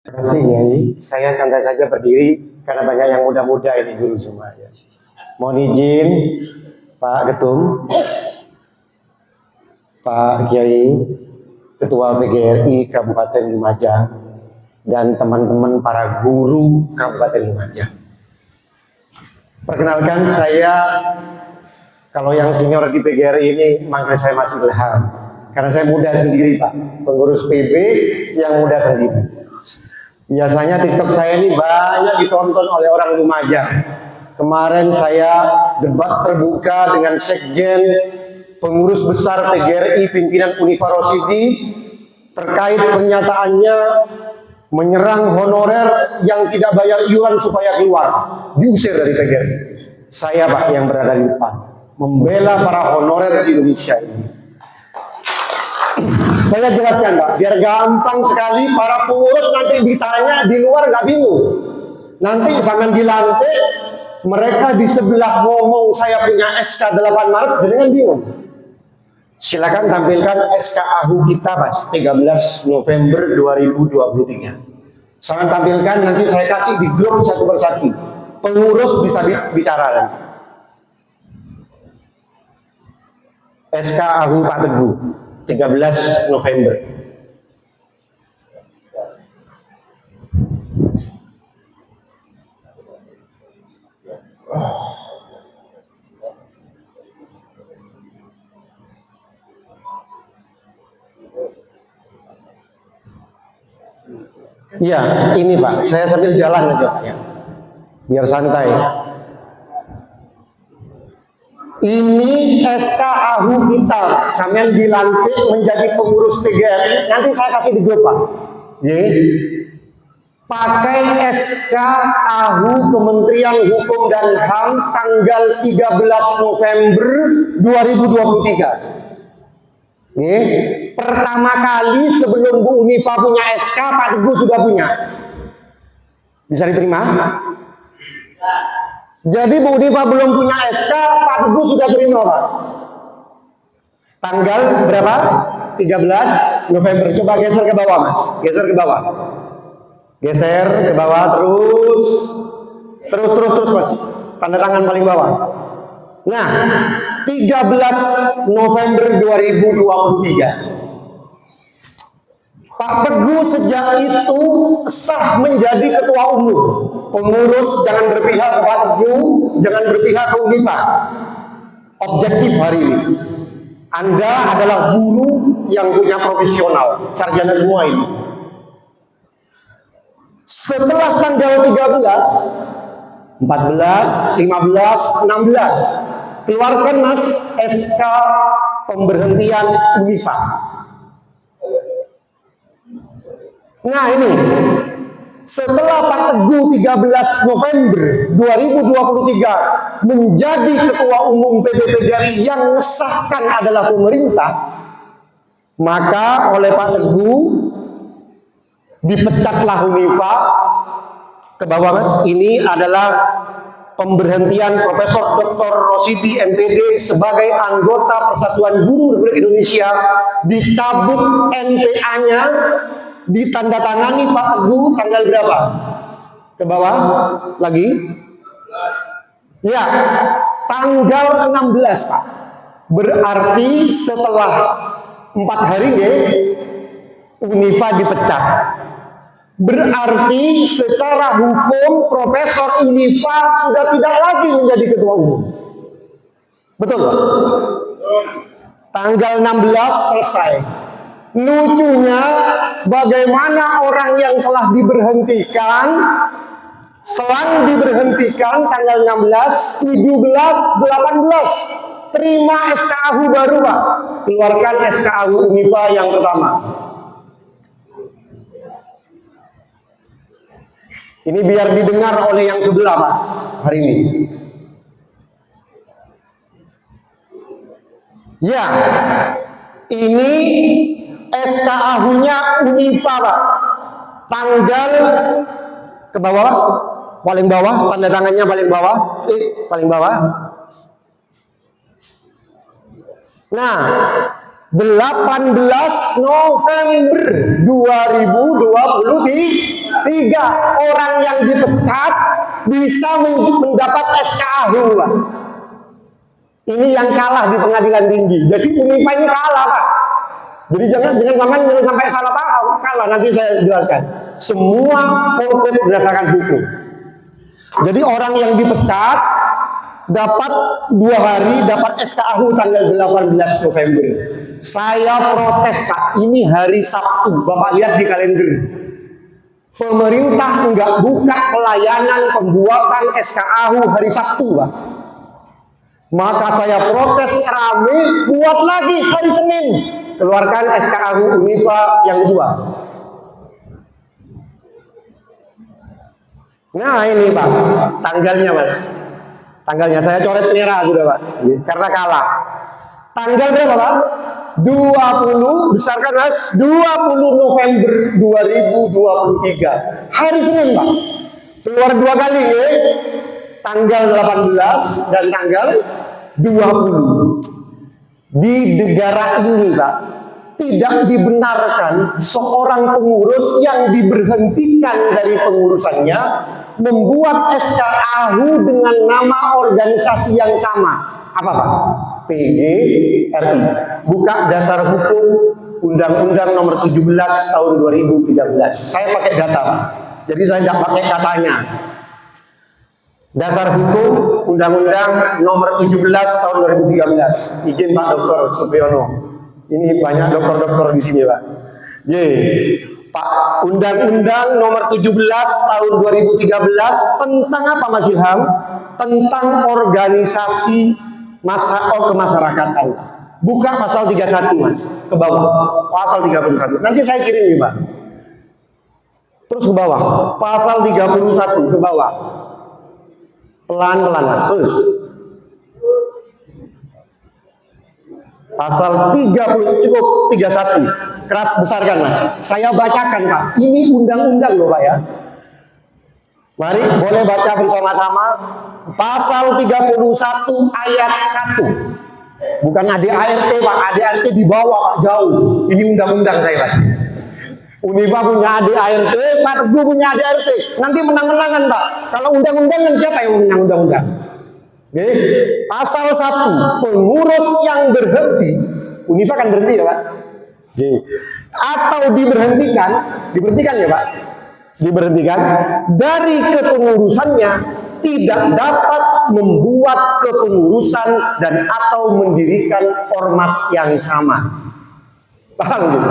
Terima kasih Yai, saya santai saja berdiri karena banyak yang muda-muda ini guru semua ya. Mohon izin Pak Ketum, Pak Kiai, Ketua PGRI Kabupaten Lumajang, dan teman-teman para guru Kabupaten Lumajang. Perkenalkan saya, kalau yang senior di PGRI ini manggil saya Mas Ilham, karena saya muda sendiri Pak, pengurus PB yang muda sendiri. Biasanya TikTok saya ini banyak ditonton oleh orang Lumajang. Kemarin saya debat terbuka dengan Sekjen pengurus besar PGRI pimpinan Unifa Rosyidi terkait pernyataannya menyerang honorer yang tidak bayar iuran supaya keluar, diusir dari PGRI. Saya Pak yang berada di depan membela para honorer di Indonesia ini. Saya jelaskan Pak, biar gampang sekali para pengurus nanti ditanya di luar nggak bingung. Nanti jangan dilantik, mereka di sebelah ngomong saya punya SK 8 Maret, jangan bingung. Silakan tampilkan SK AHU kita Mas, 13 November 2023. Saya tampilkan, nanti saya kasih di grup satu persatu. Pengurus bisa bicara nanti. SK AHU Pak Teguh 13 November. Iya, ini Pak, saya sambil jalan aja Pak ya, biar santai. Ini SK AHU kita, sambil dilantik menjadi pengurus PGRI, nanti saya kasih di grup Pak. Ye. Pakai SK AHU Kementerian Hukum dan HAM tanggal 13 November 2023. Ye. Pertama kali sebelum Bu Unifa punya SK, Pak Teguh sudah punya. Bisa diterima? Jadi Bu Unifa belum punya SK, Pak Teguh sudah terima Pak. Tanggal berapa? 13 November. Coba geser ke bawah Mas. Geser ke bawah. Geser ke bawah terus. Terus Mas. Tanda tangan paling bawah. Nah, 13 November 2023. Pak Teguh sejak itu sah menjadi ketua umum. Pengurus jangan berpihak ke Pak Teguh, jangan berpihak ke Unifa. Objektif hari ini, Anda adalah guru yang punya profesional, sarjana semua ini. Setelah tanggal 13, 14, 15, 16, keluarkan Mas SK pemberhentian Unifa. Nah ini, setelah Pak Teguh 13 November 2023 menjadi ketua umum PGRI yang mengesahkan adalah pemerintah, maka oleh Pak Teguh dipecatlah Unifa. Ke bawah Mas, ini adalah pemberhentian Profesor Dr. Rosyidi MPD sebagai anggota Persatuan Guru Republik Indonesia, dicabut NPA-nya, ditandatangani Pak Teguh tanggal berapa? Ke bawah lagi. Ya, tanggal 16 Pak. Berarti setelah 4 hari ya, Unifa dipecat. Berarti secara hukum Profesor Unifa sudah tidak lagi menjadi ketua umum. Betul Pak? Tanggal 16 selesai. Lucunya, bagaimana orang yang telah diberhentikan, selang diberhentikan tanggal 16, 17, 18, terima SK AHU baru Pak. Keluarkan SK AHU Unifa yang pertama. Ini biar didengar oleh yang sebelah Pak, hari ini. Ya, ini SK AHU-nya Unifa Pak. Tanggal ke bawah, paling bawah, tanda tangannya paling bawah, paling bawah. Nah, 18 November 2023. 3 orang yang dipecat bisa mendapat SKAHU, Pak. Ini yang kalah di pengadilan tinggi. Jadi Unifa ini kalah, Pak. Jadi jangan sampai salah paham. Kalah, nanti saya jelaskan. Semua konkret berdasarkan hukum. Jadi orang yang dipecat dapat 2 hari, dapat SKAHU tanggal 18 November. Saya protes, Pak. Ini hari Sabtu. Bapak lihat di kalender. Pemerintah enggak buka pelayanan pembuatan SKAHU hari Sabtu, Pak. Maka saya protes rame, buat lagi hari Senin. Keluarkan SKAHU Unifa yang kedua. Nah ini, Pak, tanggalnya, Mas. Tanggalnya saya coret merah sudah, Pak, karena kalah. Tanggal berapa, Pak? 20, besarkan, Mas, 20 November 2023. Hari Senin, Pak. Keluar 2 kali, ya. Tanggal 18 dan tanggal 20. Di negara ini, Pak, tidak dibenarkan seorang pengurus yang diberhentikan dari pengurusannya membuat SKAHU dengan nama organisasi yang sama. Apa, Pak? PGRI. Buka dasar hukum Undang-Undang nomor 17 tahun 2013. Saya pakai data, Pak. Jadi saya tidak pakai katanya. Dasar hukum Undang-Undang nomor 17 tahun 2013. Izin Pak Dr. Supriyono. Ini banyak dokter-dokter di sini, Pak. Pak, Undang-Undang nomor 17 tahun 2013 tentang apa, Mas Ilham? Tentang organisasi kemasyarakatan. Buka pasal 31, Mas, ke bawah. Pasal 31. Nanti saya kirim nih, Pak. Terus ke bawah. Pasal 31 ke bawah. Pelan-pelan, Mas. Terus. Pasal 30, cukup 31. Keras besarkan, Mas. Saya bacakan, Pak. Ini undang-undang loh, Pak, ya. Mari, boleh baca bersama-sama. Pasal 31 ayat 1. Bukan ADART, Pak. ADART di bawah, Pak, jauh. Ini undang-undang saya, Mas. Unifa punya ADART, Pak Teguh punya ADART. Nanti menang-menangan, Pak. Kalau undang-undangan siapa yang menang undang-undang? Oke. Pasal 1, pengurus yang berhenti, Unifa kan berhenti ya, Pak? Oke. Atau diberhentikan ya, Pak? Diberhentikan dari kepengurusannya, tidak dapat membuat kepengurusan dan atau mendirikan ormas yang sama. Paham gitu?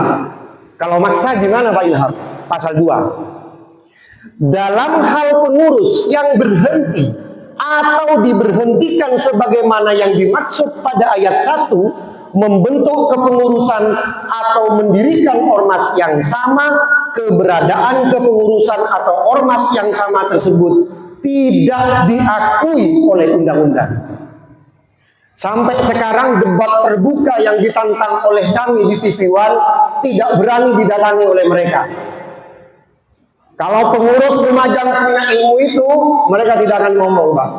Kalau maksa gimana, Pak Ilham? Pasal 2. Dalam hal pengurus yang berhenti atau diberhentikan sebagaimana yang dimaksud pada ayat 1, membentuk kepengurusan atau mendirikan ormas yang sama, keberadaan kepengurusan atau ormas yang sama tersebut tidak diakui oleh undang-undang. Sampai sekarang debat terbuka yang ditantang oleh kami di TV One tidak berani didatangi oleh mereka. Kalau pengurus Lumajang punya ilmu itu, mereka tidak akan ngomong, Pak.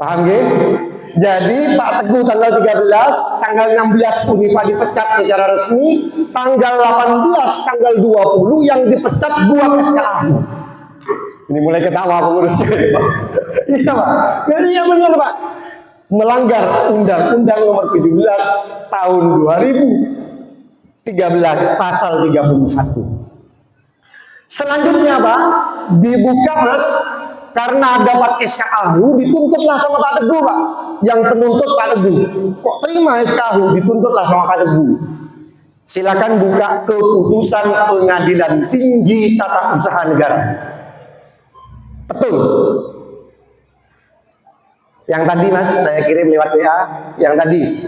Paham gak? Jadi Pak Teguh tanggal 13, tanggal 16 Unifa dipecat secara resmi, tanggal 18, tanggal 20 yang dipecat buat SKAHU. Ini mulai ketawa pengurusnya, Pak. Iya, Pak. Jadi yang benar, Pak. Melanggar Undang-Undang nomor 17 tahun 2013 pasal 31. Selanjutnya, Pak, dibuka, Mas, karena dapat SKAHU, dituntutlah sama Pak Teguh, Pak. Yang penuntut Pak Teguh. Kok terima SKAHU, dituntutlah sama Pak Teguh. Silakan buka keputusan Pengadilan Tinggi Tata Usaha Negara. Betul. Yang tadi, Mas, saya kirim lewat WA. Yang tadi.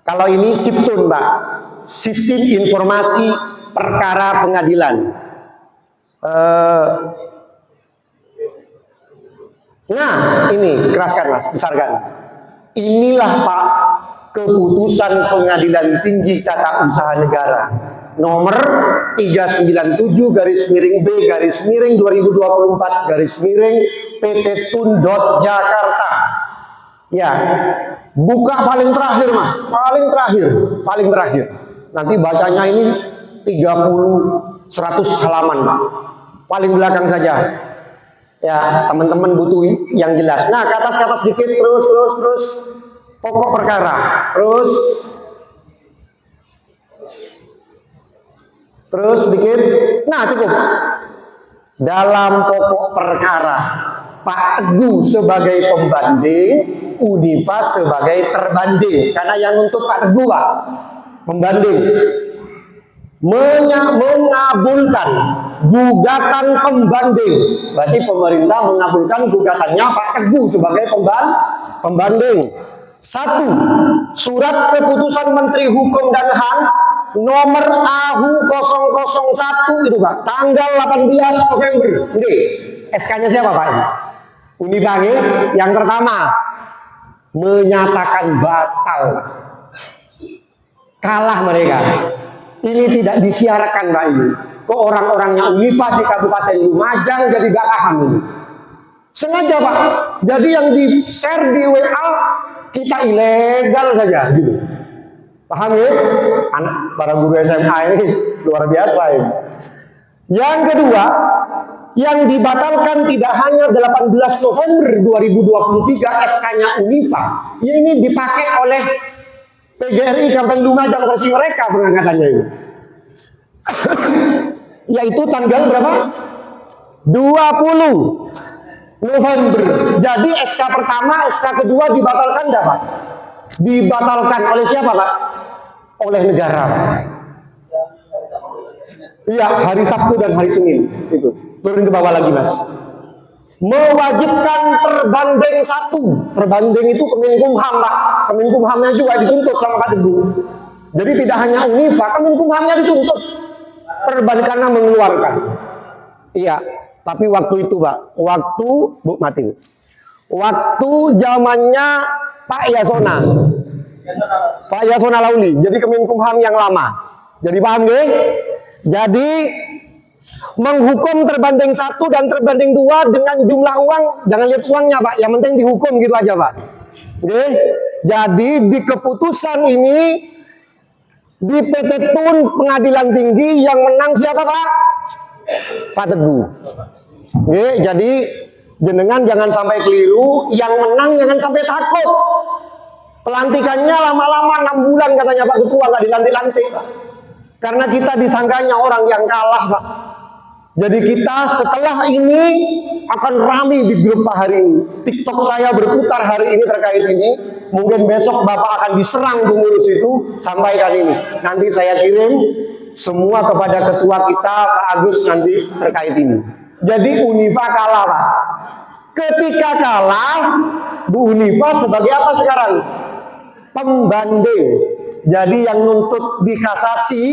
Kalau ini SIPTUN, Pak. Sistem Informasi Perkara Pengadilan. Nah, ini keraskan, Mas, besarkan. Inilah, Pak, keputusan Pengadilan Tinggi Tata Usaha Negara nomor 397/B/2024 PT Tun. Jakarta. Ya, buka paling terakhir, Mas, paling terakhir. Nanti bacanya ini 100 halaman, Pak. paling belakang saja. Ya, teman-teman butuh yang jelas. Nah, ke atas dikit, terus. Pokok perkara, terus dikit. Nah, cukup. Dalam pokok perkara, Pak Teguh sebagai pembanding, Unifa sebagai terbanding. Karena yang nuntut Pak Teguh, Pak, pembanding. Mengabulkan gugatan pembanding. Berarti pemerintah mengabulkan gugatannya Pak Teguh sebagai pembanding. 1. Surat keputusan Menteri Hukum dan HAM nomor AHU 001 itu Pak, tanggal 18 November. Oke. SK-nya siapa Pak? Unifa. Yang pertama, menyatakan batal. Kalah mereka. Ini tidak disiarkan Pak ini. Ke orang-orangnya Unifa di Kabupaten Lumajang jadi gak paham ini. Sengaja Pak. Jadi yang di-share di WA kita ilegal saja gitu. Paham ya? Anak para guru SMA ini luar biasa ini. Yang kedua, yang dibatalkan tidak hanya 18 November 2023 SK-nya Unifa. Ya ini dipakai oleh PGRI Kabupaten Lumajang versi mereka pengangkatannya ini. Yaitu tanggal berapa? 20 November. Jadi SK pertama, SK kedua dibatalkan enggak, Pak? Dibatalkan oleh siapa, Pak? Oleh negara. Iya, hari Sabtu dan hari Senin. Itu. Turun ke bawah lagi, Mas. Mewajibkan terbanding 1. Terbanding itu Kemenkumham, Pak. Kemenkumhamnya juga dituntut sama Pak Teguh. Jadi tidak hanya Unifa, Kemenkumhamnya dituntut. Terbanding karena mengeluarkan. Iya. Tapi waktu itu Pak, waktu zamannya Pak Yasona Lauli, jadi Kemenkumham yang lama. Jadi paham nggih? Jadi menghukum terbanding 1 dan terbanding 2 dengan jumlah uang, jangan lihat uangnya Pak, yang penting dihukum gitu aja Pak. Oke? Jadi di keputusan ini di PT Tun Pengadilan Tinggi yang menang siapa Pak? Pak Teguh. Oke, jadi jenengan jangan sampai keliru, yang menang jangan sampai takut. Pelantikannya lama-lama 6 bulan katanya Pak Ketua, nggak dilantik-lantik Pak. Karena kita disangkanya orang yang kalah Pak. Jadi kita setelah ini akan ramai di grup Pak hari ini. TikTok saya berputar hari ini terkait ini. Mungkin besok Bapak akan diserang pengurus itu, sampaikan ini. Nanti saya kirim semua kepada ketua kita Pak Agus nanti terkait ini. Jadi Unifa kalah Pak. Ketika kalah, Bu Unifa sebagai apa sekarang? Pembanding. Jadi yang nuntut di kasasi,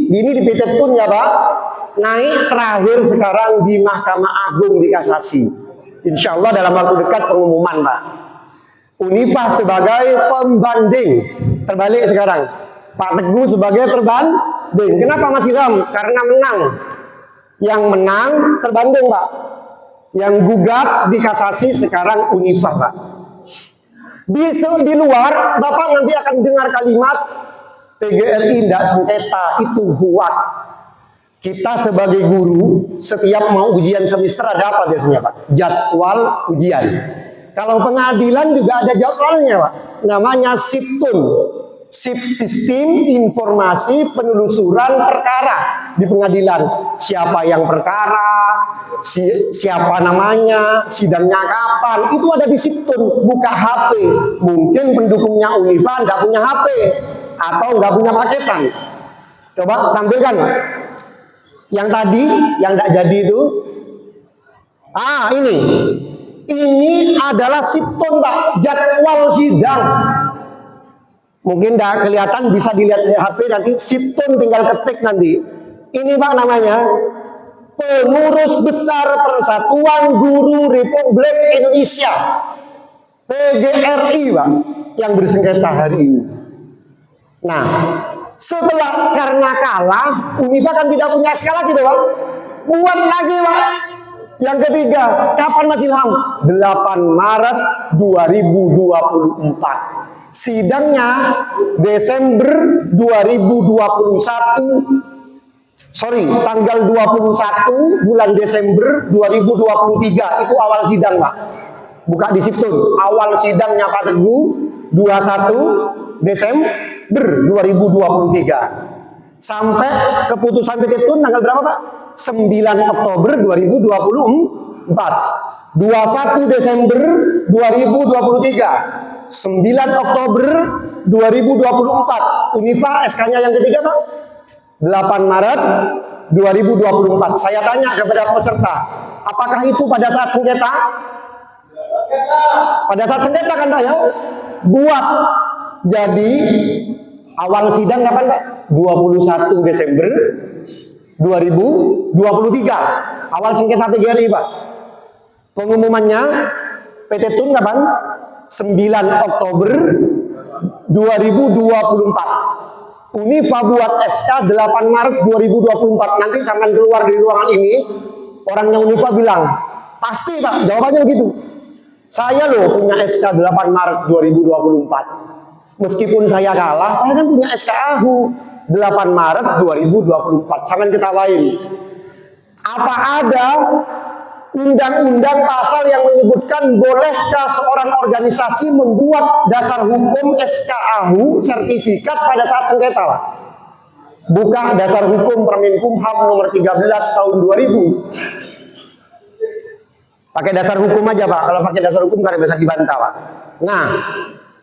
ini di PT Tun ya Pak, naik terakhir sekarang di Mahkamah Agung di kasasi. Insya Allah dalam waktu dekat pengumuman Pak. Unifa sebagai pembanding. Terbalik sekarang. Pak Teguh sebagai terbanding. Kenapa Mas Ilham? Karena menang. Yang menang terbanding Pak. Yang gugat di kasasi sekarang Unifa Pak. Di luar Bapak nanti akan dengar kalimat PGRI tidak sengketa, itu huat. Kita sebagai guru setiap mau ujian semester ada apa biasanya Pak? Jadwal ujian. Kalau pengadilan juga ada jadwalnya Pak. Namanya SIPTUN. SIP Sistem Informasi Penelusuran Perkara di pengadilan. Siapa yang perkara, siapa namanya, sidangnya kapan, itu ada di SIPTUN. Buka HP. Mungkin pendukungnya Unifa nggak punya HP atau nggak punya paketan. Coba tampilkan yang tadi, yang nggak jadi itu. Ini adalah SIPTUN Pak, jadwal sidang. Mungkin tidak kelihatan, bisa dilihat di HP nanti. SIPTUN tinggal ketik nanti. Ini Pak namanya Pengurus Besar Persatuan Guru Republik Indonesia, PGRI Pak, yang bersengketa hari ini. Nah, setelah karena kalah, Unifa kan tidak punya SK lagi tuh Pak. Buat lagi Pak. Yang ketiga, kapan Mas Ilham? 8 Maret 2024. Sidangnya Desember 2021 Sorry, tanggal 21 bulan Desember 2023 itu awal sidang, Pak. Buka di situ, awal sidangnya Pak Teguh 21 Desember 2023. Sampai keputusan petitun tanggal berapa, Pak? 9 Oktober 2024. 21 Desember 2023. 9 Oktober 2024. Unifa SK-nya yang ketiga, Pak. 8 Maret 2024. Saya tanya kepada peserta, apakah itu pada saat sengketa? Pada saat sengketa kan, Pak ya? Buat. Jadi awal sidang kapan, Pak? 21 Desember 2023. Awal sengketa PGRI, Pak. Pengumumannya PT Tun kapan? 9 Oktober 2024. Unifa buat SK 8 Maret 2024. Nanti sampai keluar dari ruangan ini, orangnya Unifa bilang, pasti Pak, jawabannya begitu. Saya loh punya SK 8 Maret 2024. Meskipun saya kalah, saya kan punya SK AHU 8 Maret 2024. Sampai ketawain. Apa ada undang-undang pasal yang menyebutkan bolehkah seorang organisasi membuat dasar hukum SK AHU sertifikat pada saat sengketa, Pak? Buka dasar hukum Permenkumham nomor 13 tahun 2000. Pakai dasar hukum aja, Pak. Kalau pakai dasar hukum kan bisa dibantah, Pak. Nah,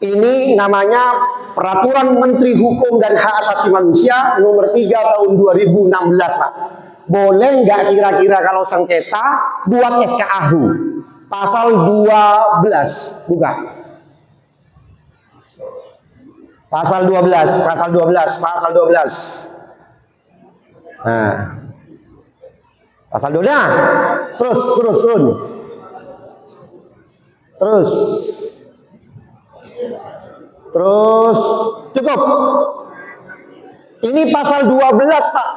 ini namanya Peraturan Menteri Hukum dan Hak Asasi Manusia nomor 3 tahun 2016, Pak. Boleh nggak kira-kira kalau sengketa buat SK AHU? Pasal 12, buka. Pasal 12, pasal 12, pasal 12. Nah, pasal 12. Terus, turun. Terus, cukup. Ini pasal 12, Pak.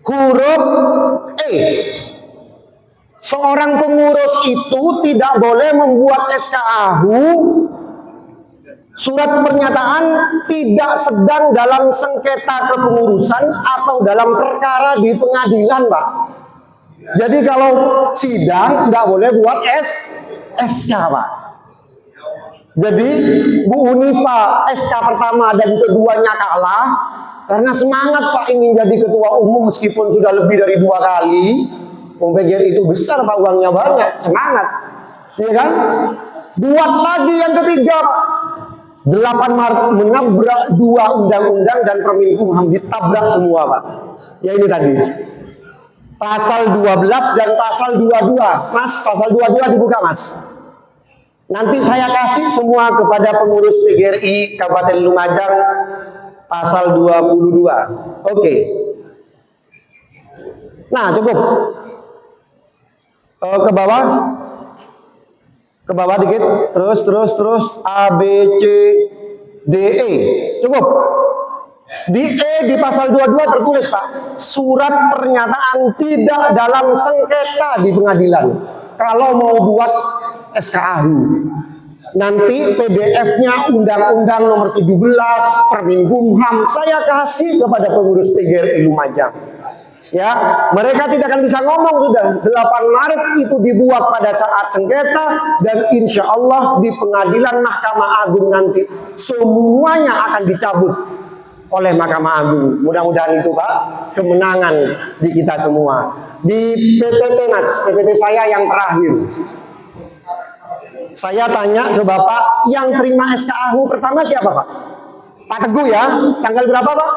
Huruf E. Seorang pengurus itu tidak boleh membuat SK AHU surat pernyataan tidak sedang dalam sengketa kepengurusan atau dalam perkara di pengadilan, Pak. Jadi kalau sidang tidak boleh buat SK, Pak. Jadi Bu Unifa SK pertama dan keduanya kalah karena semangat, Pak, ingin jadi ketua umum meskipun sudah lebih dari 2 kali. PGRI itu besar, Pak, uangnya banyak, semangat, ya kan? Buat lagi yang ketiga, 8 Maret menabrak 2 undang-undang dan Permenkumham, ditabrak semua, Pak. Ya ini tadi pasal 12 dan pasal 22. Mas, pasal 22 dibuka, Mas. Nanti saya kasih semua kepada pengurus PGRI Kabupaten Lumajang. Pasal 22. Oke. Nah, cukup. Ke bawah. Ke bawah dikit. Terus. A, B, C, D, E. Cukup. Di E di pasal 22 tertulis, Pak, surat pernyataan tidak dalam sengketa di pengadilan. Kalau mau buat SK AHU. Nanti PDF-nya Undang-Undang nomor 17 Permenkumham saya kasih kepada pengurus PGRI Lumajang. Ya, mereka tidak akan bisa ngomong sudah. 8 Maret itu dibuat pada saat sengketa dan insya Allah di pengadilan Mahkamah Agung nanti semuanya akan dicabut oleh Mahkamah Agung. Mudah-mudahan itu, Pak, kemenangan di kita semua. Di PPT, Mas, PPT saya yang terakhir. Saya tanya ke Bapak, yang terima SK AHU pertama siapa, Pak? Pak Teguh ya. Tanggal berapa, Pak?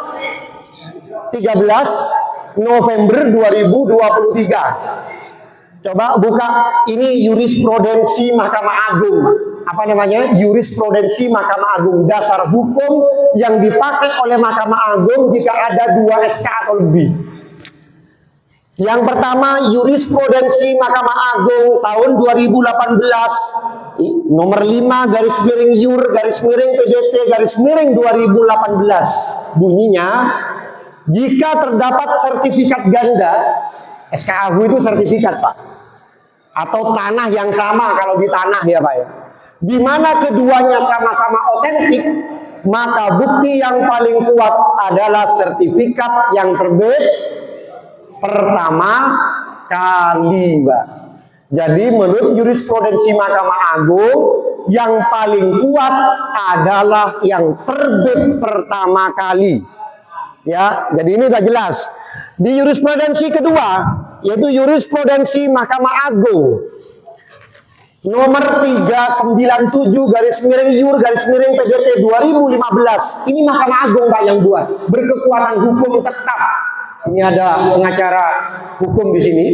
13 November 2023. Coba buka, ini jurisprudensi Mahkamah Agung. Apa namanya? Jurisprudensi Mahkamah Agung. Dasar hukum yang dipakai oleh Mahkamah Agung jika ada 2 SK atau lebih. Yang pertama, jurisprudensi Mahkamah Agung tahun 2018 nomor 5 garis miring Yur garis miring PDT garis miring 2018. Bunyinya, jika terdapat sertifikat ganda, SK AHU itu sertifikat, Pak, atau tanah yang sama kalau di tanah ya, Pak ya, di mana keduanya sama-sama otentik, maka bukti yang paling kuat adalah sertifikat yang terbit pertama kali, Mbak. Jadi menurut jurisprudensi Mahkamah Agung, yang paling kuat adalah yang terbit pertama kali. Ya, jadi ini udah jelas. Di jurisprudensi kedua, yaitu jurisprudensi Mahkamah Agung nomor 397/YUR/PDT 2015. Ini Mahkamah Agung, Pak, yang buat, berkekuatan hukum tetap. Ini ada pengacara hukum di sini.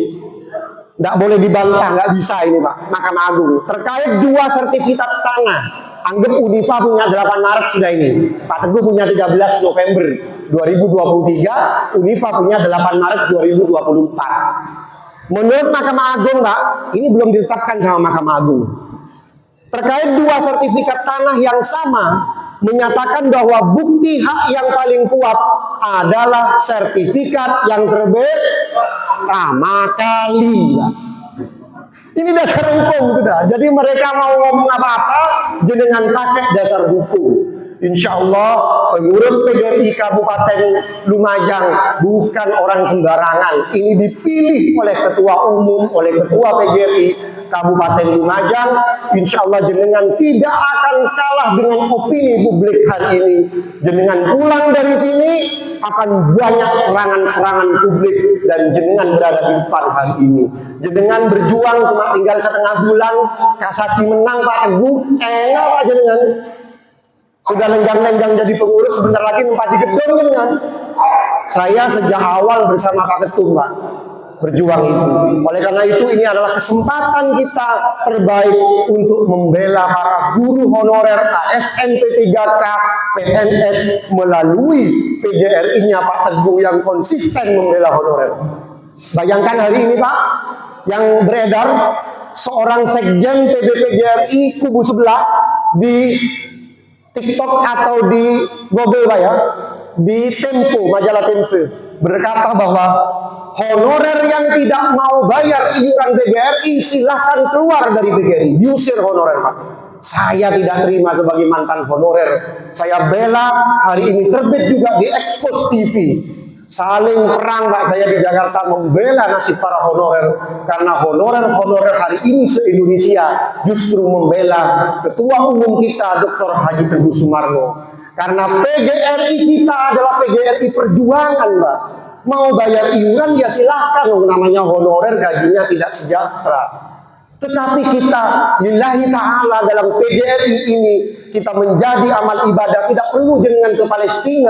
Nggak boleh dibantah, nggak bisa ini, Pak. Mahkamah Agung terkait 2 sertifikat tanah. Anggap Unifa punya 8 Maret sudah ini. Pak Teguh punya 13 November 2023. Unifa punya 8 Maret 2024. Menurut Mahkamah Agung, Pak, ini belum ditetapkan sama Mahkamah Agung. Terkait 2 sertifikat tanah yang sama, menyatakan bahwa bukti hak yang paling kuat adalah sertifikat yang terbit pertama kali. Ini dasar hukum sudah. Jadi mereka mau ngomong apa-apa jenengan pakai dasar hukum. Insya Allah pengurus PGRI Kabupaten Lumajang bukan orang sembarangan. Ini dipilih oleh Ketua Umum, oleh Ketua PGRI Kabupaten Lumajang. Insya Allah jenengan tidak akan kalah dengan opini publik hari ini. Jenengan pulang dari sini akan banyak serangan-serangan publik dan jenengan berada di depan hari ini. Jenengan berjuang cuma tinggal setengah bulan, kasasi menang Pak Teguh, enak Pak jenengan. Sudah lenggang-lenggang jadi pengurus, sebentar lagi nempati gedung jenengan. Saya sejak awal bersama Pak Ketum, Pak, berjuang itu. Oleh karena itu ini adalah kesempatan kita terbaik untuk membela para guru honorer ASN P3K PNS melalui PGRI-nya Pak Teguh yang konsisten membela honorer. Bayangkan hari ini, Pak, yang beredar seorang sekjen PBPGRI kubu sebelah di TikTok atau di Google, Pak, ya, di Tempo, majalah Tempo, berkata bahwa honorer yang tidak mau bayar iuran PGRI silahkan keluar dari PGRI, diusir honorer, Pak. Saya tidak terima sebagai mantan honorer. Saya bela, hari ini terbit juga di Expos TV. Saling perang, Pak, saya di Jakarta membela nasib para honorer. Karena honorer-honorer hari ini se-Indonesia justru membela Ketua Umum kita, Dr. Haji Teguh Sumarno. Karena PGRI kita adalah PGRI perjuangan, Pak. Mau bayar iuran ya silahkan, namanya honorer, gajinya tidak sejahtera. Tetapi kita lillahi ta'ala dalam PGRI ini, kita menjadi amal ibadah, tidak perlu jenengan ke Palestina.